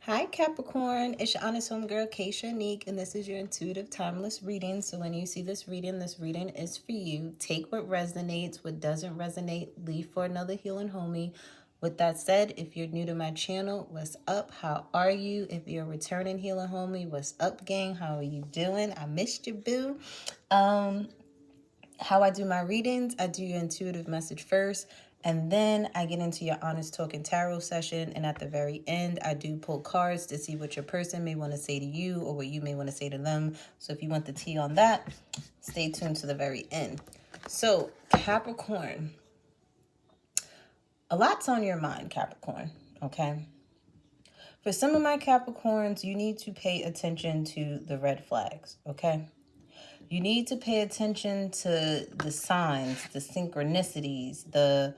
Hi Capricorn, it's your honest homegirl Keisha Neek, and this is your intuitive timeless reading. So when you see this reading is for you. Take what resonates, what doesn't resonate, leave for another healing homie. With that said, if you're new to my channel, what's up? How are you? If you're a returning healing homie, what's up, gang? How are you doing? I missed you, boo. How I do my readings, I do your intuitive message first, and then I get into your honest talking tarot session, and at the very end I do pull cards to see what your person may want to say to you or what you may want to say to them. So if you want the tea on that, stay tuned to the very end. So Capricorn, a lot's on your mind, Capricorn, okay? For some of my Capricorns, you need to pay attention to the red flags, okay? You need to pay attention to the signs, the synchronicities, the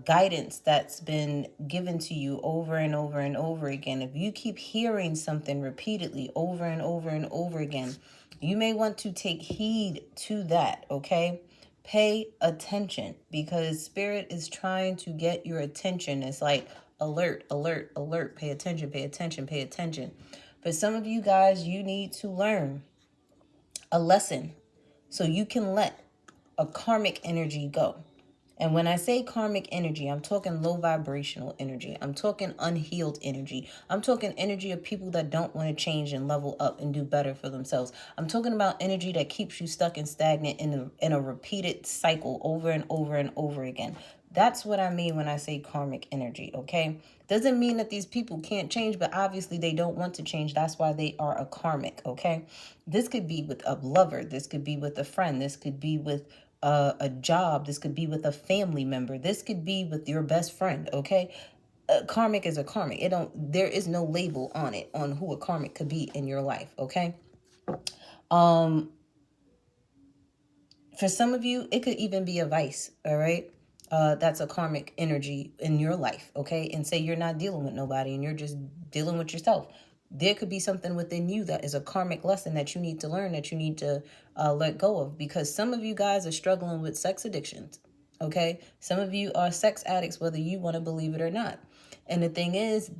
guidance that's been given to you over and over and over again. If you keep hearing something repeatedly over and over and over again, you may want to take heed to that, okay? Pay attention, because Spirit is trying to get your attention. It's like alert, alert, alert. Pay attention, pay attention, pay attention. For some of you guys, you need to learn a lesson so you can let a karmic energy go. And when I say karmic energy, I'm talking low vibrational energy. I'm talking unhealed energy. I'm talking energy of people that don't want to change and level up and do better for themselves. I'm talking about energy that keeps you stuck and stagnant in a repeated cycle over and over and over again. That's what I mean when I say karmic energy, okay? Doesn't mean that these people can't change, but obviously they don't want to change. That's why they are a karmic, okay? This could be with a lover. This could be with a friend. This could be with a job. This could be with a family member. This could be with your best friend, okay? Karmic is a karmic. There is no label on it, on who a karmic could be in your life, okay? For some of you, it could even be a vice, all right? That's a karmic energy in your life, okay? And say you're not dealing with nobody and you're just dealing with yourself. There could be something within you that is a karmic lesson that you need to learn, that you need to let go of, because some of you guys are struggling with sex addictions, okay? Some of you are sex addicts, whether you want to believe it or not. And the thing is,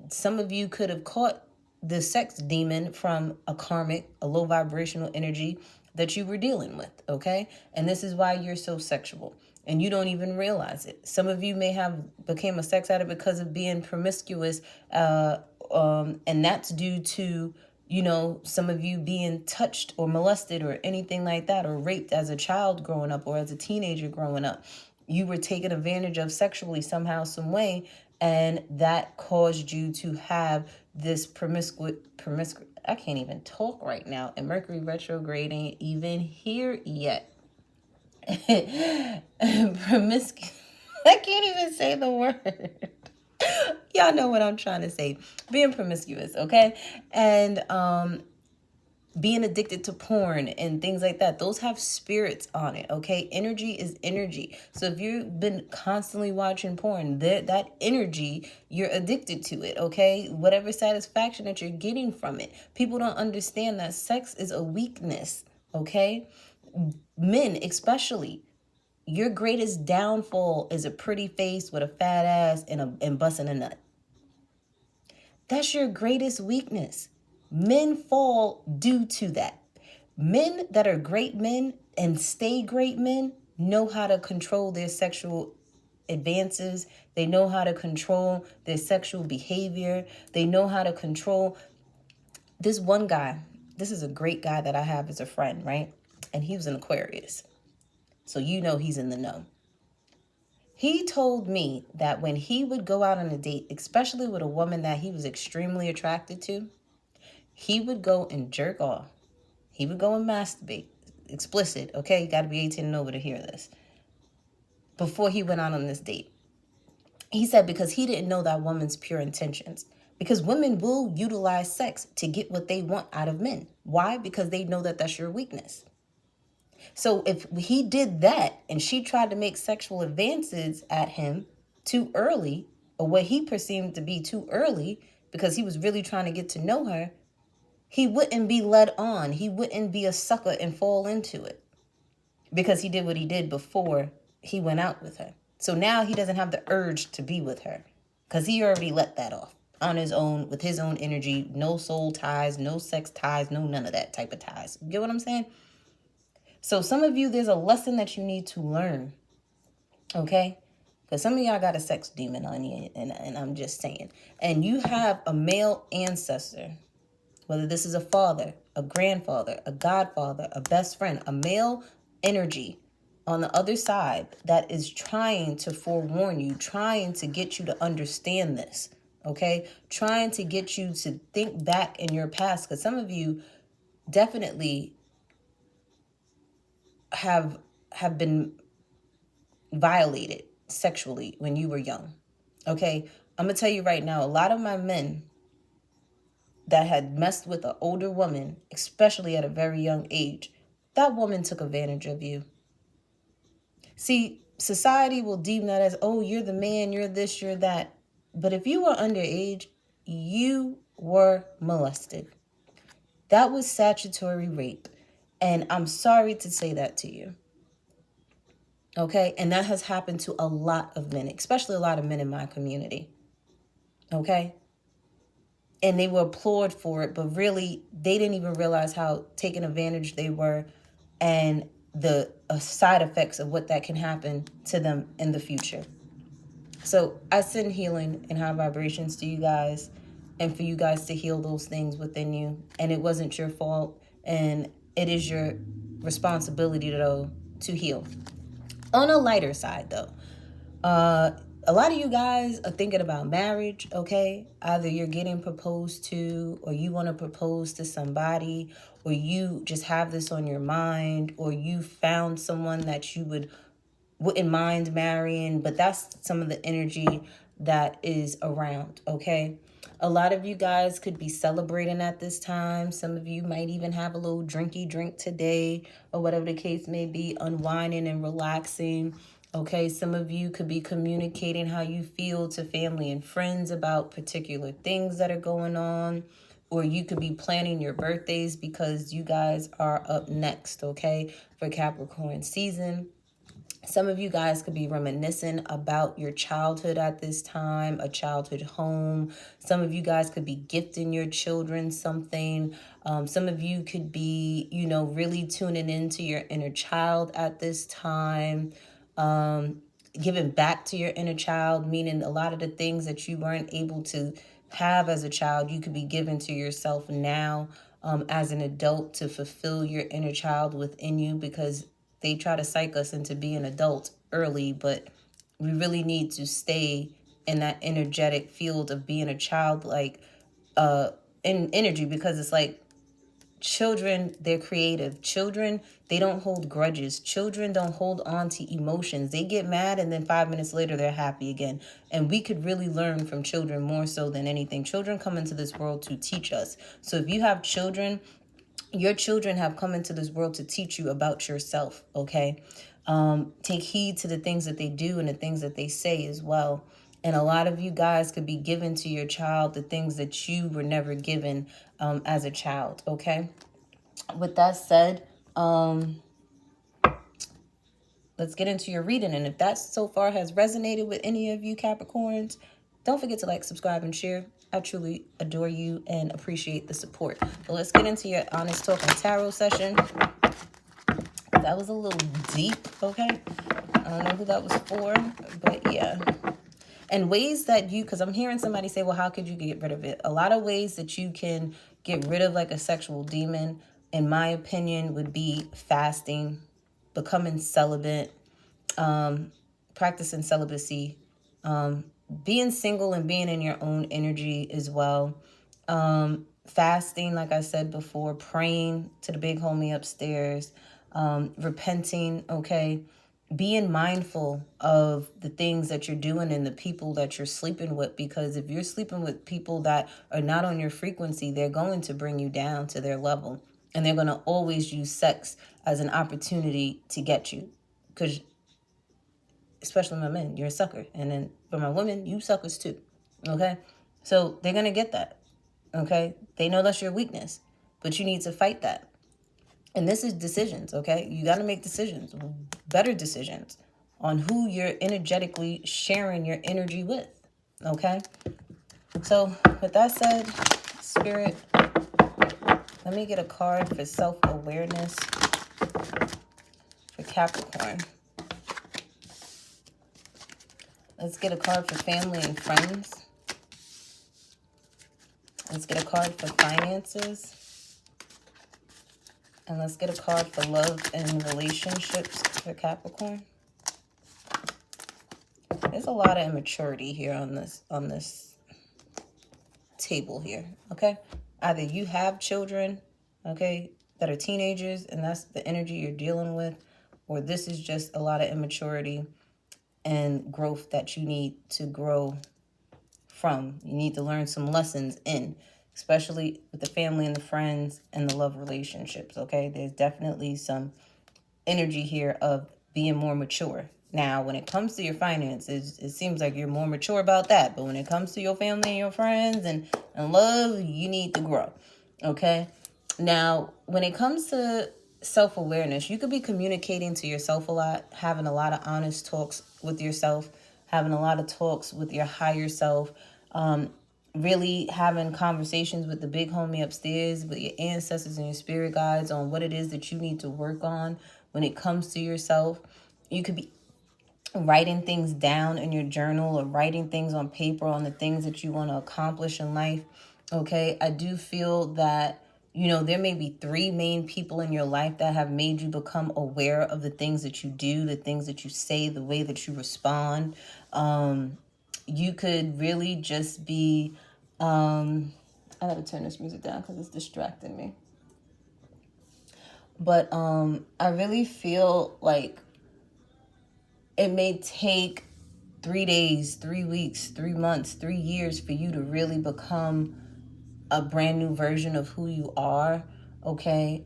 some of you could have caught the sex demon from a karmic, a low vibrational energy that you were dealing with, okay? And this is why you're so sexual and you don't even realize it. Some of you may have became a sex addict because of being promiscuous, and that's due to, you know, some of you being touched or molested or anything like that, or raped as a child growing up or as a teenager growing up. You were taken advantage of sexually somehow, some way, and that caused you to have this promiscuous, I can't even talk right now, and Mercury retrograde ain't even here yet. Promiscuous. I can't even say the word. Y'all know what I'm trying to say. Being promiscuous, okay? And being addicted to porn and things like that, those have spirits on it, okay? Energy is energy. So if you've been constantly watching porn, that energy, you're addicted to it, okay? Whatever satisfaction that you're getting from it. People don't understand that sex is a weakness, okay? Men especially, your greatest downfall is a pretty face with a fat ass and busting a nut. That's your greatest weakness. Men fall due to that. Men that are great men and stay great men know how to control their sexual advances. They know how to control their sexual behavior. They know how to control. This one guy, this is a great guy that I have as a friend, right? And he was an Aquarius. So you know he's in the know. He told me that when he would go out on a date, especially with a woman that he was extremely attracted to, he would go and jerk off. He would go and masturbate. Explicit, okay? You got to be 18 and over to hear this. Before he went out on this date. He said because he didn't know that woman's pure intentions. Because women will utilize sex to get what they want out of men. Why? Because they know that that's your weakness. So if he did that and she tried to make sexual advances at him too early, or what he perceived to be too early, because he was really trying to get to know her, he wouldn't be led on. He wouldn't be a sucker and fall into it because he did what he did before he went out with her. So now he doesn't have the urge to be with her because he already let that off. on his own with his own energy. No soul ties, no sex ties, no none of that type of ties. You get what I'm saying? So some of you, there's a lesson that you need to learn. Okay? Because some of y'all got a sex demon on you, and I'm just saying. And you have a male ancestor, whether this is a father, a grandfather, a godfather, a best friend, a male energy on the other side that is trying to forewarn you, trying to get you to understand this, okay? Trying to get you to think back in your past, because some of you definitely have been violated sexually when you were young, okay? I'm going to tell you right now, a lot of my men that had messed with an older woman, especially at a very young age, that woman took advantage of you. See, society will deem that as, oh, you're the man, you're this, you're that. But if you were underage, you were molested. That was statutory rape. And I'm sorry to say that to you. Okay? And that has happened to a lot of men, especially a lot of men in my community. Okay? And they were applauded for it, but really, they didn't even realize how taken advantage they were and the side effects of what that can happen to them in the future. So I send healing and high vibrations to you guys, and for you guys to heal those things within you. And it wasn't your fault, and it is your responsibility, though, to heal. On a lighter side, though, a lot of you guys are thinking about marriage, okay? Either you're getting proposed to, or you want to propose to somebody, or you just have this on your mind, or you found someone that you wouldn't mind marrying, but that's some of the energy that is around, okay? A lot of you guys could be celebrating at this time. Some of you might even have a little drinky drink today, or whatever the case may be, unwinding and relaxing. Okay, some of you could be communicating how you feel to family and friends about particular things that are going on. Or you could be planning your birthdays because you guys are up next, okay, for Capricorn season. Some of you guys could be reminiscing about your childhood at this time, a childhood home. Some of you guys could be gifting your children something. Some of you could be, really tuning into your inner child at this time. Giving back to your inner child, meaning a lot of the things that you weren't able to have as a child, you could be giving to yourself now as an adult to fulfill your inner child within you, because they try to psych us into being adults early, but we really need to stay in that energetic field of being a child, like in energy, because it's like children, they're creative. Children, they don't hold grudges. Children don't hold on to emotions. They get mad and then 5 minutes later they're happy again. And we could really learn from children more so than anything. Children come into this world to teach us. So if you have children, your children have come into this world to teach you about yourself, okay? Take heed to the things that they do and the things that they say as well. And a lot of you guys could be given to your child the things that you were never given as a child, okay? With that said, let's get into your reading. And if that so far has resonated with any of you Capricorns, don't forget to like, subscribe, and share. I truly adore you and appreciate the support. But let's get into your honest talk and tarot session. That was a little deep, okay? I don't know who that was for, but yeah. And ways that because I'm hearing somebody say, well, how could you get rid of it? A lot of ways that you can get rid of like a sexual demon, in my opinion, would be fasting, becoming celibate, practicing celibacy, being single and being in your own energy as well. Fasting, like I said before, praying to the big homie upstairs, repenting, okay? Being mindful of the things that you're doing and the people that you're sleeping with, because if you're sleeping with people that are not on your frequency, they're going to bring you down to their level. And they're going to always use sex as an opportunity to get you. Because especially my men, you're a sucker. And then for my women, you suckers too. Okay? So they're going to get that. Okay? They know that's your weakness. But you need to fight that. And this is decisions, okay? You got to make decisions, better decisions on who you're energetically sharing your energy with, okay? So with that said, Spirit, let me get a card for self-awareness for Capricorn. Let's get a card for family and friends. Let's get a card for finances. And let's get a card for love and relationships for Capricorn. There's a lot of immaturity here on this table here, okay? Either you have children, okay, that are teenagers, and that's the energy you're dealing with, or this is just a lot of immaturity and growth that you need to grow from. You need to learn some lessons in, especially with the family and the friends and the love relationships, okay? There's definitely some energy here of being more mature. Now, when it comes to your finances, it seems like you're more mature about that. But when it comes to your family and your friends and love, you need to grow, okay? Now, when it comes to self-awareness, you could be communicating to yourself a lot, having a lot of honest talks with yourself, having a lot of talks with your higher self, really having conversations with the big homie upstairs, with your ancestors and your spirit guides on what it is that you need to work on when it comes to yourself. You could be writing things down in your journal or writing things on paper on the things that you want to accomplish in life. Okay, I do feel that, you know, there may be 3 main people in your life that have made you become aware of the things that you do, the things that you say, the way that you respond. You could really just be, I gotta turn this music down because it's distracting me. But I really feel like it may take 3 days, 3 weeks, 3 months, 3 years for you to really become a brand new version of who you are, okay?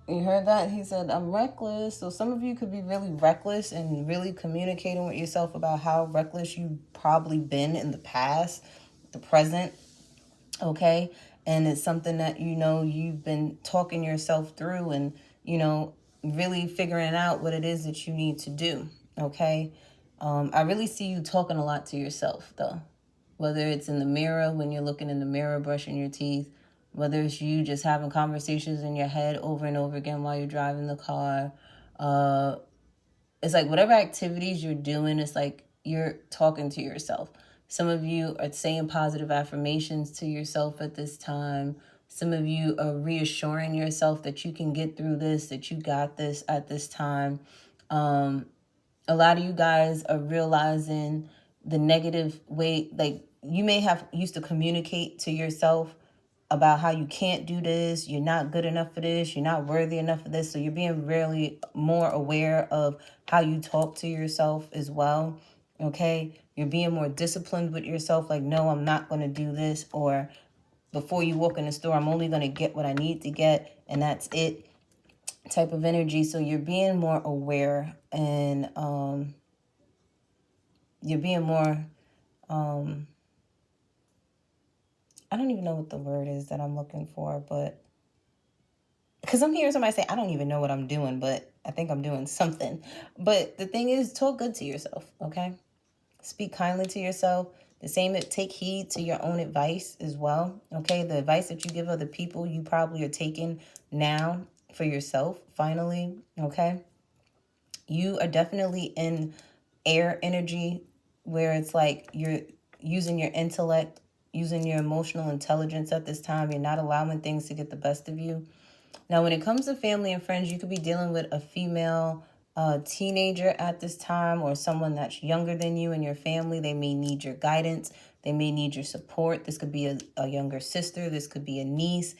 You heard that? He said, I'm reckless. So some of you could be really reckless and really communicating with yourself about how reckless you've probably been in the past, the present, okay? And it's something that, you know, you've been talking yourself through and, you know, really figuring out what it is that you need to do, okay? I really see you talking a lot to yourself, though. Whether it's in the mirror, when you're looking in the mirror, brushing your teeth, whether it's you just having conversations in your head over and over again while you're driving the car. It's like whatever activities you're doing, it's like you're talking to yourself. Some of you are saying positive affirmations to yourself at this time. Some of you are reassuring yourself that you can get through this, that you got this at this time. A lot of you guys are realizing the negative way, like you may have used to communicate to yourself about how you can't do this, you're not good enough for this, you're not worthy enough for this. So you're being really more aware of how you talk to yourself as well, okay? You're being more disciplined with yourself, like, no, I'm not going to do this, or before you walk in the store, I'm only going to get what I need to get, and that's it type of energy. So you're being more aware and you're being more, I don't even know what the word is that I'm looking for, but because I'm hearing somebody say, I don't even know what I'm doing, but I think I'm doing something. But the thing is, talk good to yourself, okay? Speak kindly to yourself. The same, take heed to your own advice as well, okay? The advice that you give other people, you probably are taking now for yourself, finally, okay? You are definitely in air energy where it's like you're using your intellect, using your emotional intelligence at this time. You're not allowing things to get the best of you. Now, when it comes to family and friends, you could be dealing with a female teenager at this time, or someone that's younger than you in your family. They may need your guidance. They may need your support. This could be a younger sister. This could be a niece.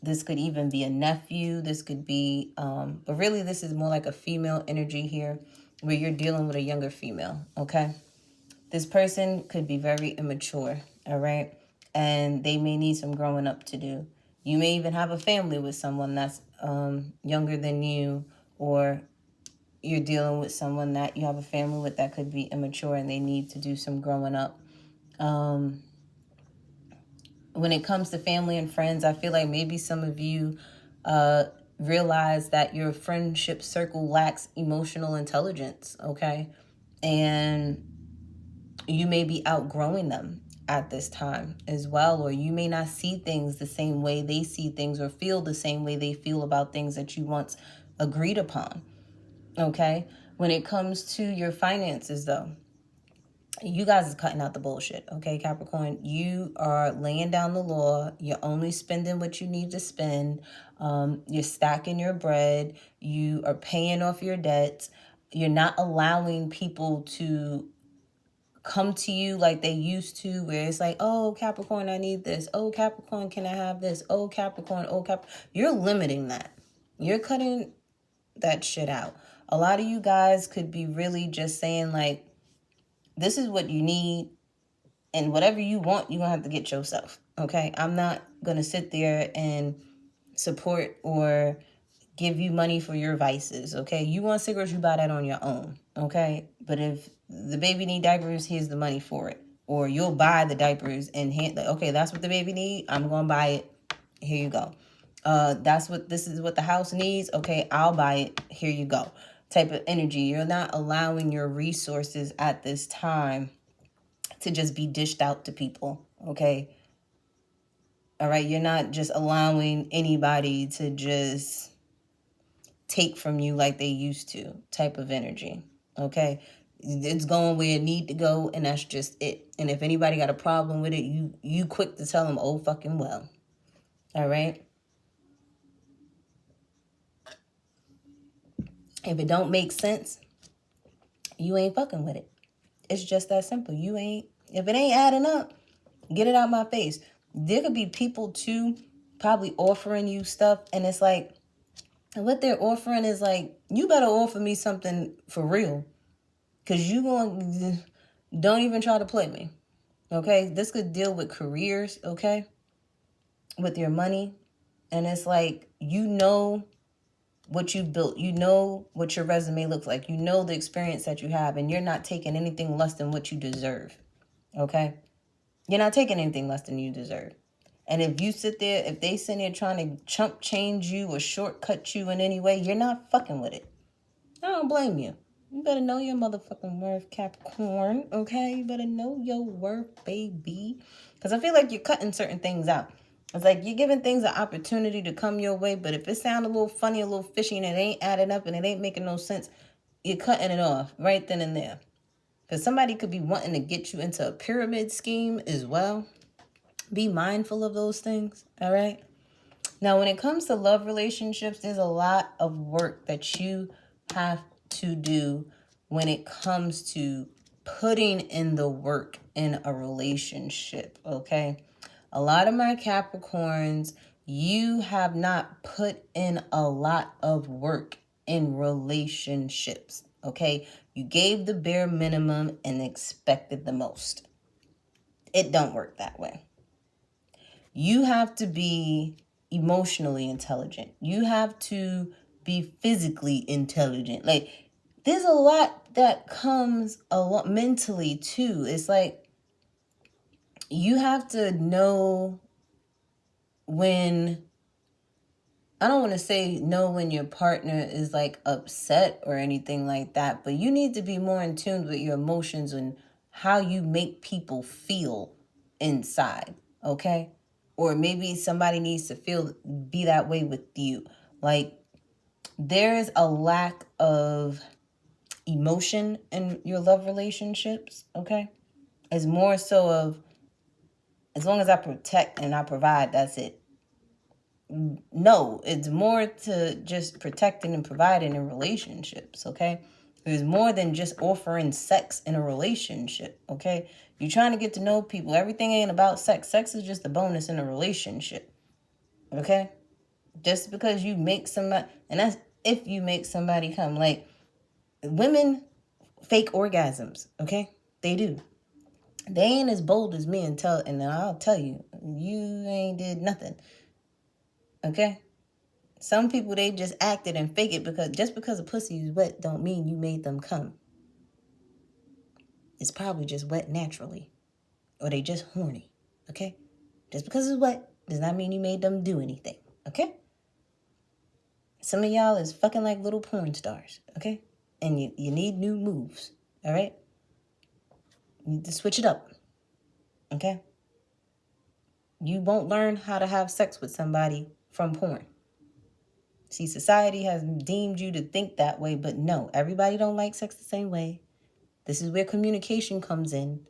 This could even be a nephew. This could be, but really this is more like a female energy here where you're dealing with a younger female, okay? This person could be very immature, all right? And they may need some growing up to do. You may even have a family with someone that's younger than you, or you're dealing with someone that you have a family with that could be immature and they need to do some growing up. When it comes to family and friends, I feel like maybe some of you realize that your friendship circle lacks emotional intelligence, okay? And You may be outgrowing them at this time as well, or you may not see things the same way they see things, or feel the same way they feel about things that you once agreed upon. Okay? When it comes to your finances, though, you guys is cutting out the bullshit, okay, Capricorn? You are laying down the law. You're only spending what you need to spend. You're stacking your bread. You are paying off your debts. You're not allowing people to come to you like they used to, where it's like, oh, Capricorn, I need this. Oh, Capricorn, can I have this? Oh, Capricorn, oh, Cap. You're limiting that. You're cutting that shit out. A lot of you guys could be really just saying, like, this is what you need, and whatever you want, you're going to have to get yourself, okay? I'm not going to sit there and support or give you money for your vices, okay? You want cigarettes, you buy that on your own, okay? But if the baby need diapers, here's the money for it. Or you'll buy the diapers and hand, okay, that's what the baby need, I'm going to buy it. Here you go. This is what the house needs. Okay, I'll buy it. Here you go. Type of energy. You're not allowing your resources at this time to just be dished out to people. Okay. All right. You're not just allowing anybody to just take from you like they used to, type of energy. Okay. It's going where it need to go, and that's just it. And if anybody got a problem with it, you quick to tell them, oh, fucking well. All right. If it don't make sense, you ain't fucking with it. It's just that simple. If it ain't adding up, get it out my face. There could be people too probably offering you stuff, and it's like, what they're offering is like, you better offer me something for real, because don't even try to play me. Okay, this could deal with careers, okay, with your money. And it's like, what you built, what your resume looks like, the experience that you have, and you're not taking anything less than what you deserve. Okay, you're not taking anything less than you deserve. And if you sit there, if they sit there trying to chump change you or shortcut you in any way, you're not fucking with it. I don't blame you. You better know your motherfucking worth, Capricorn. Okay, you better know your worth, baby. Because I feel like you're cutting certain things out. It's like you're giving things an opportunity to come your way, but if it sounds a little funny, a little fishy, and it ain't adding up and it ain't making no sense, you're cutting it off right then and there. Because somebody could be wanting to get you into a pyramid scheme as well. Be mindful of those things, all right? Now, when it comes to love relationships, there's a lot of work that you have to do when it comes to putting in the work in a relationship, okay? A lot of my Capricorns, you have not put in a lot of work in relationships, okay? You gave the bare minimum and expected the most. It don't work that way. You have to be emotionally intelligent. You have to be physically intelligent. Like, there's a lot that comes a lot mentally too. It's like, you have to know when, I don't want to say know when your partner is like upset or anything like that, but you need to be more in tune with your emotions and how you make people feel inside, okay? Or maybe somebody needs to be that way with you. Like, there is a lack of emotion in your love relationships, okay? It's more so of, as long as I protect and I provide, that's it. No, it's more to just protecting and providing in relationships, okay? There's more than just offering sex in a relationship, okay? You're trying to get to know people. Everything ain't about sex. Sex is just a bonus in a relationship, okay? Just because you make somebody, and that's if you make somebody come. Like, women fake orgasms, okay? They do. They ain't as bold as me, and I'll tell you, you ain't did nothing, okay? Some people, they just acted and fake it, because just because a pussy is wet don't mean you made them come. It's probably just wet naturally, or they just horny, okay? Just because it's wet does not mean you made them do anything, okay? Some of y'all is fucking like little porn stars, okay? And you need new moves, all right? You need to switch it up. Okay? You won't learn how to have sex with somebody from porn. See, society has deemed you to think that way, but no, everybody don't like sex the same way. This is where communication comes in,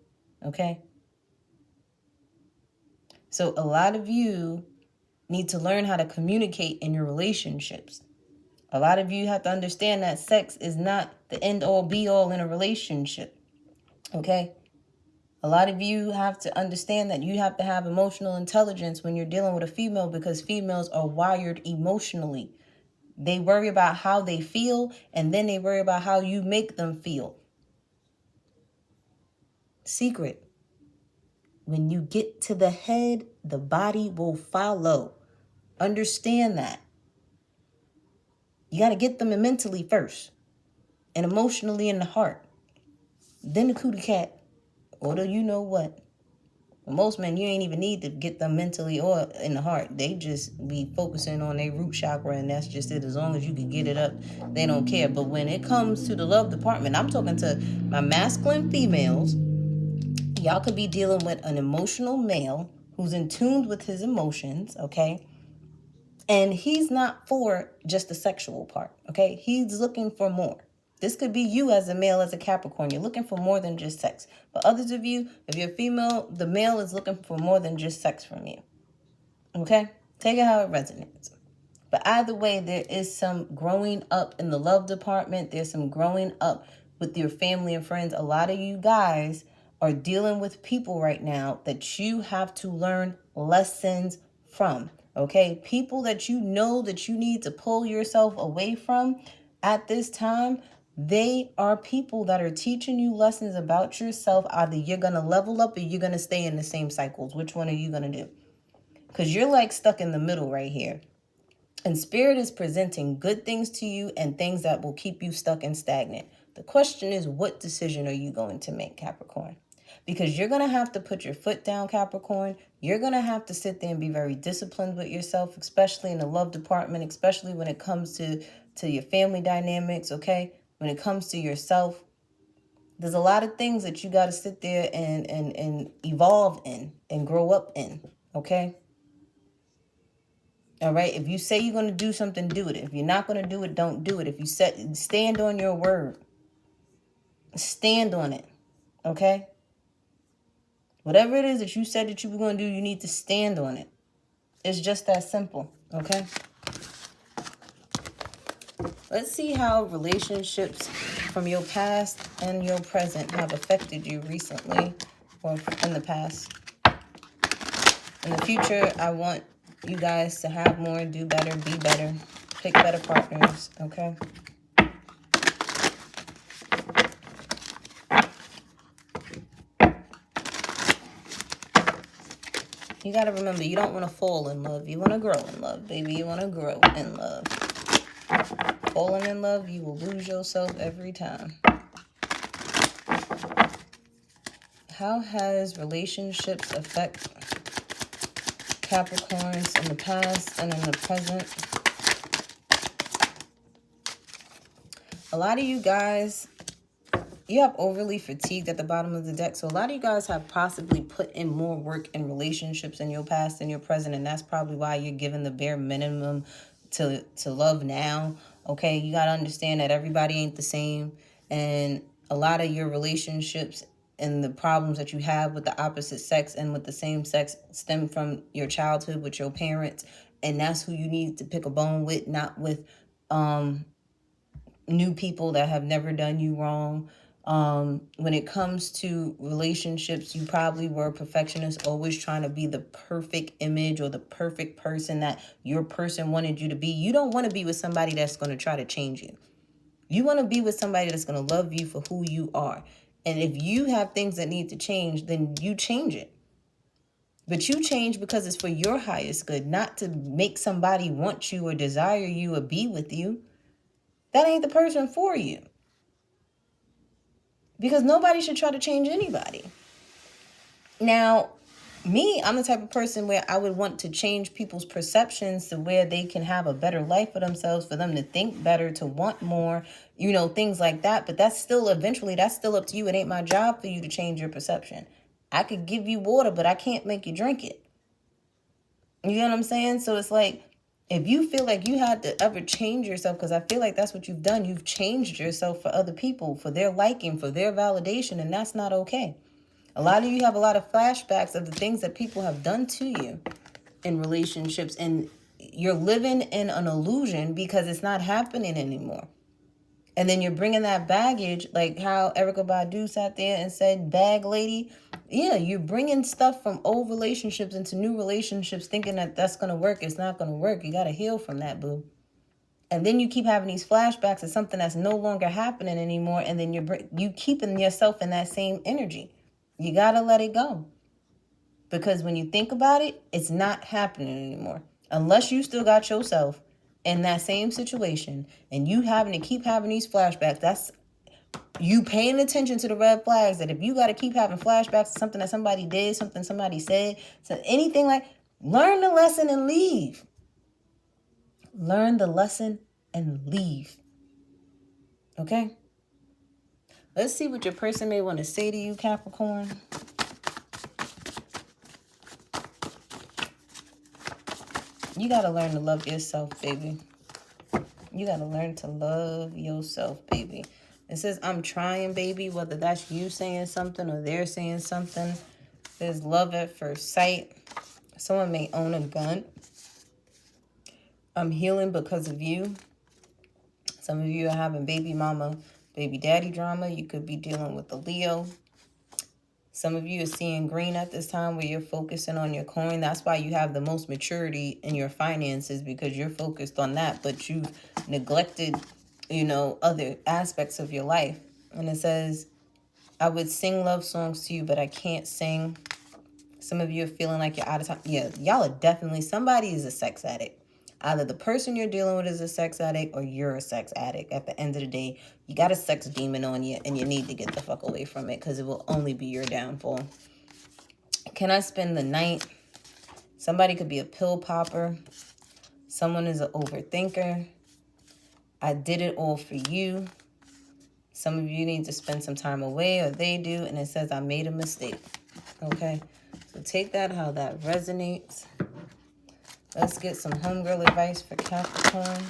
okay? So a lot of you need to learn how to communicate in your relationships. A lot of you have to understand that sex is not the end-all be-all in a relationship, okay? A lot of you have to understand that you have to have emotional intelligence when you're dealing with a female, because females are wired emotionally. They worry about how they feel, and then they worry about how you make them feel. Secret. When you get to the head, the body will follow. Understand that. You got to get them mentally first, and emotionally in the heart. Then the cootie cat, or the you know what. Most men, you ain't even need to get them mentally or in the heart. They just be focusing on their root chakra, and that's just it. As long as you can get it up, they don't care. But when it comes to the love department, I'm talking to my masculine females. Y'all could be dealing with an emotional male who's in tune with his emotions, okay? And he's not for just the sexual part, okay? He's looking for more. This could be you as a male, as a Capricorn. You're looking for more than just sex. But others of you, if you're female, the male is looking for more than just sex from you, okay? Take it how it resonates. But either way, there is some growing up in the love department. There's some growing up with your family and friends. A lot of you guys are dealing with people right now that you have to learn lessons from, okay? People that you know that you need to pull yourself away from at this time. They are people that are teaching you lessons about yourself. Either you're going to level up or you're going to stay in the same cycles. Which one are you going to do? Because you're like stuck in the middle right here. And Spirit is presenting good things to you and things that will keep you stuck and stagnant. The question is, what decision are you going to make, Capricorn? Because you're going to have to put your foot down, Capricorn. You're going to have to sit there and be very disciplined with yourself, especially in the love department, especially when it comes to your family dynamics, okay? When it comes to yourself, there's a lot of things that you got to sit there and evolve in and grow up in, okay? All right. If you say you're going to do something, do it. If you're not going to do it, don't do it. If you stand on your word, stand on it. Okay. Whatever it is that you said that you were going to do, you need to stand on it. It's just that simple. Okay. Let's see how relationships from your past and your present have affected you recently or in the past. In the future, I want you guys to have more, do better, be better, pick better partners, okay? You got to remember, you don't want to fall in love. You want to grow in love, baby. You want to grow in love. Falling in love, you will lose yourself every time. How has relationships affect Capricorns in the past and in the present? A lot of you guys, you have overly fatigued at the bottom of the deck. So a lot of you guys have possibly put in more work in relationships in your past and your present. And that's probably why you're given the bare minimum to love now. Okay, you got to understand that everybody ain't the same. And a lot of your relationships and the problems that you have with the opposite sex and with the same sex stem from your childhood with your parents. And that's who you need to pick a bone with, not with new people that have never done you wrong. When it comes to relationships, you probably were a perfectionist, always trying to be the perfect image or the perfect person that your person wanted you to be. You don't want to be with somebody that's going to try to change you. You want to be with somebody that's going to love you for who you are. And if you have things that need to change, then you change it. But you change because it's for your highest good, not to make somebody want you or desire you or be with you. That ain't the person for you. Because nobody should try to change anybody. Now, Me, I'm the type of person where I would want to change people's perceptions to where they can have a better life for themselves, for them to think better, to want more, you know, things like that. But that's still eventually, that's still up to you. It ain't my job for you to change your perception. I could give you water, but I can't make you drink it. You know what I'm saying? So it's like, if you feel like you had to ever change yourself, because I feel like that's what you've done. You've changed yourself for other people, for their liking, for their validation, and that's not okay. A lot of you have a lot of flashbacks of the things that people have done to you in relationships, and you're living in an illusion because it's not happening anymore. And then you're bringing that baggage, like how Erykah Badu sat there and said, bag lady. Yeah, you're bringing stuff from old relationships into new relationships thinking that that's going to work. It's not going to work. You got to heal from that, boo. And then you keep having these flashbacks of something that's no longer happening anymore. And then you keeping yourself in that same energy. You got to let it go. Because when you think about it, it's not happening anymore. Unless you still got yourself in that same situation and you having to keep having these flashbacks, that's you paying attention to the red flags. That if you got to keep having flashbacks to something that somebody did, something somebody said, so anything like, learn the lesson and leave. Learn the lesson and leave. Okay? Let's see what your person may want to say to you, Capricorn. You got to learn to love yourself, baby. You got to learn to love yourself, baby. It says, I'm trying, baby, whether that's you saying something or they're saying something. There's love at first sight. Someone may own a gun. I'm healing because of you. Some of you are having baby mama, baby daddy drama. You could be dealing with a Leo. Some of you are seeing green at this time where you're focusing on your coin. That's why you have the most maturity in your finances, because you're focused on that, but you've neglected, you know, other aspects of your life. And it says, I would sing love songs to you, but I can't sing. Some of you are feeling like you're out of time. Yeah, y'all are definitely, somebody is a sex addict. Either the person you're dealing with is a sex addict or you're a sex addict. At the end of the day, you got a sex demon on you and you need to get the fuck away from it because it will only be your downfall. Can I spend the night? Somebody could be a pill popper. Someone is an overthinker. I did it all for you. Some of you need to spend some time away, or they do, and it says I made a mistake. Okay? So take that how that resonates. Let's get some homegirl advice for Capricorn.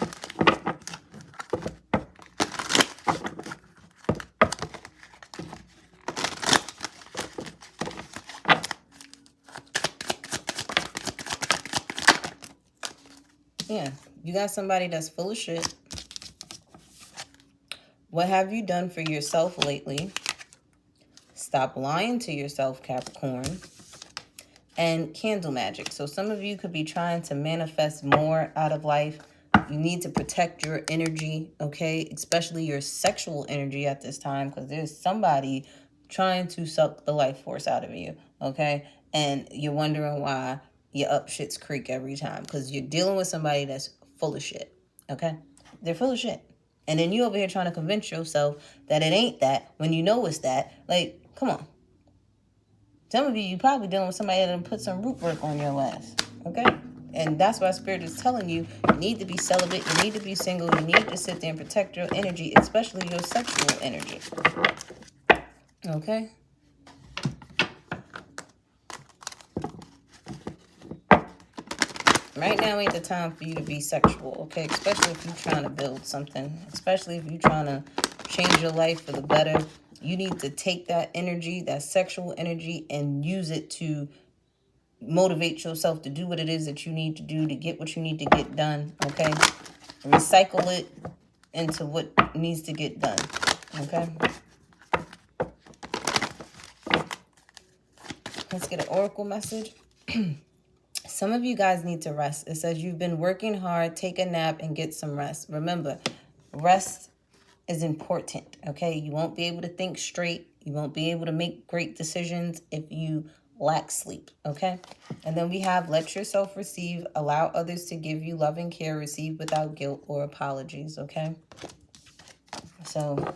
Yeah, you got somebody that's full of shit. What have you done for yourself lately? Stop lying to yourself, Capricorn. And candle magic. So some of you could be trying to manifest more out of life. You need to protect your energy, okay? Especially your sexual energy at this time, because there's somebody trying to suck the life force out of you, okay? And you're wondering why you're up shit's creek every time, because you're dealing with somebody that's full of shit, okay? They're full of shit. And then you over here trying to convince yourself that it ain't that when you know it's that. Like, come on. Some of you probably dealing with somebody that put some root work on your ass, okay? And that's why Spirit is telling you, you need to be celibate, you need to be single, you need to sit there and protect your energy, especially your sexual energy, okay? Right now ain't the time for you to be sexual, okay? Especially if you're trying to build something, especially if you're trying to change your life for the better. You need to take that energy, that sexual energy, and use it to motivate yourself to do what it is that you need to do to get what you need to get done, okay? Recycle it into what needs to get done, okay? Let's get an oracle message. Some of you guys need to rest. It says you've been working hard, take a nap and get some rest. Remember, rest is important, okay? You won't be able to think straight. You won't be able to make great decisions if you lack sleep, okay? And then we have let yourself receive, allow others to give you love and care, receive without guilt or apologies, okay? So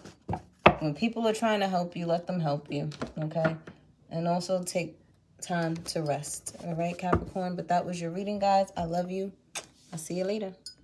when people are trying to help you, let them help you, okay? And also take time to rest. All right, Capricorn. But that was your reading, guys. I love you. I'll see you later.